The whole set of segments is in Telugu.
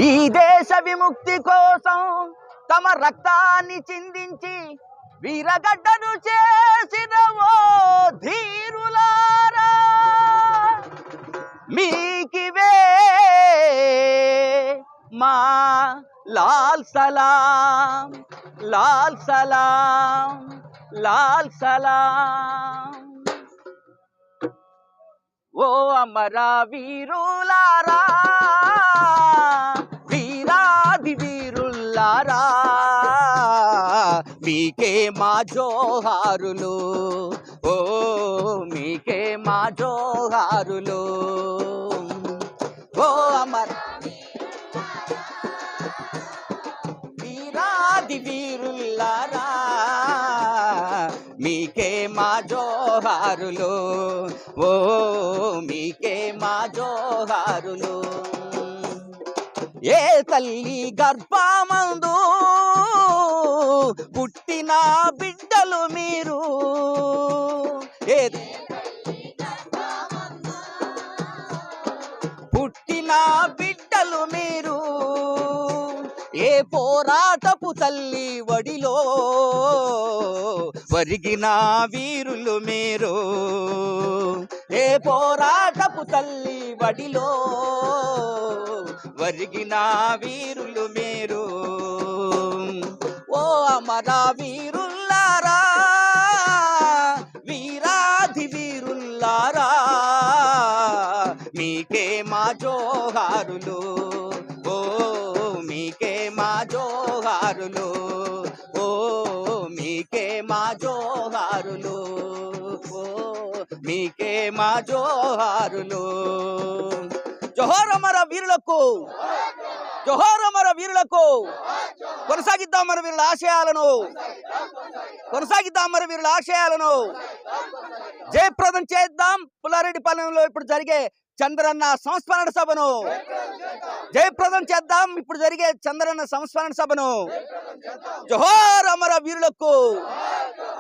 ఈ దేశ విముక్తి కోసం తమ రక్తాన్ని చిందించి వీరగడ్డను చేసిన ఓ ధీరులారా, మీకివే మా లాల్ సలాం, లాల్ సలాం, లాల్ సలాం. ఓ అమర వీరులారా, వీరాది వీరులారా, మీకే మా జోహారులు, ఓ మీకే మా జోహారులు. ఓ అమర వీరాది వీరులారా, మీకే మా జోహారులు, ఓ మీకే మా జోహారులు. ఏ తల్లి గర్భమందు పుట్టిన బిడ్డలు మీరు, పుట్టిన బిడ్డలు మీరు, ఏ పోరాటపు తల్లి వడిలో వరిగిన వీరులు మీరు, ఏ పోరాటపు తల్లి వడిలో వరిగిన వీరులు మీరు. ఓ అమర వీరులారా, వీరాధి వీరులారా, మీకే మా జోహారులు, ఓ మీకే మా జోహారులు, ఓ మీకే మా జోహారులు, ఓ మీకే మా జోహారులు. జోహార్ అమర వీరులకు, జోహార్ అమర వీరులకు. కొనసాగిద్దాం మన వీరుల ఆశయాలను, కొనసాగిద్దాం మన వీరుల ఆశయాలను. జయప్రదం చేద్దాం పుల్లారెడ్డిపాలెంలో ఇప్పుడు జరిగే చంద్రన్న సంస్మరణ సభను, జయప్రదం చేద్దాం ఇప్పుడు జరిగే చంద్రన్న సంస్మరణ సభను. జోహార్ అమర వీరులకు,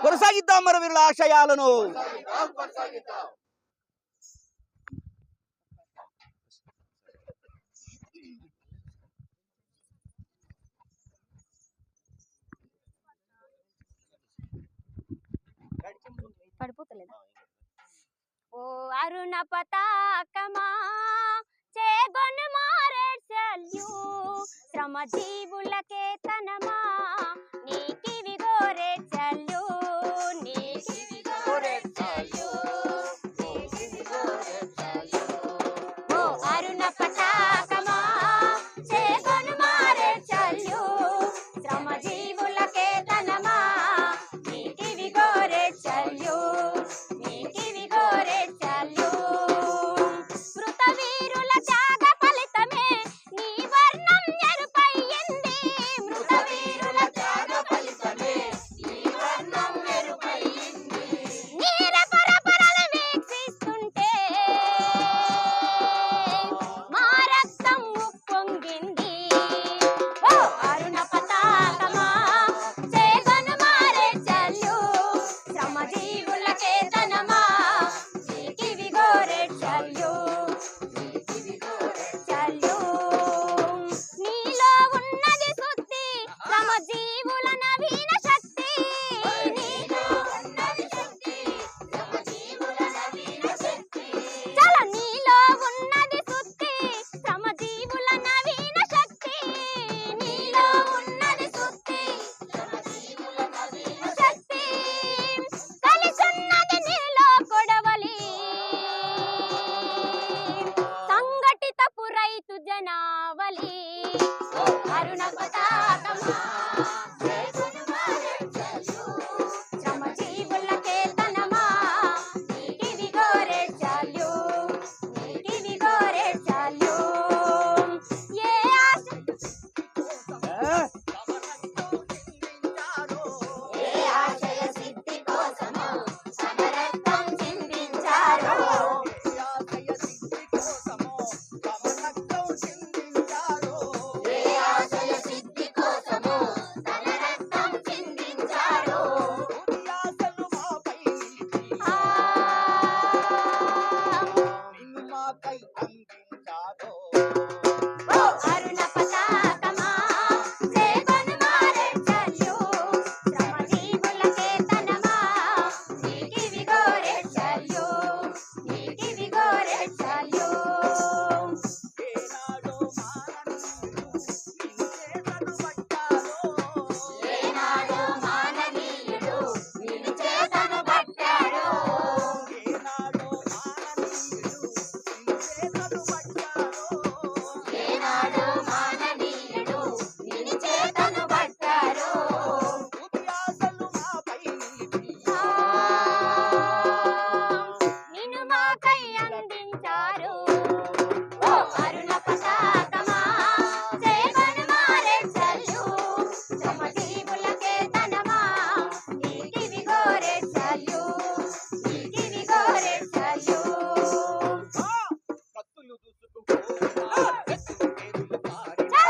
కొనసాగిద్దాం మన వీరుల ఆశయాలను. పడిపోతలేదా? ఓ అరుణ పతాకమా చేగొను మారేడ్చల్యు, శ్రమ జీవులకే తనమా నీకివి గోరేడ్చల్యు, నీకివి గోరేడ్చల్యు, నీకివి గోరేడ్చల్యు. ఓ అరుణ పతాకమా చేగొను మారేడ్చల్యు, శ్రమ జీవులకే తనమా నీకివి గోరేడ్చల్యు, నీకివి గోరేడ్చల్యు. మృత వీరుల త్యాగ ఫలితమే నీ వర్ణం ఎరుపయ్యింది,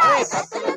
అరే కత్తులు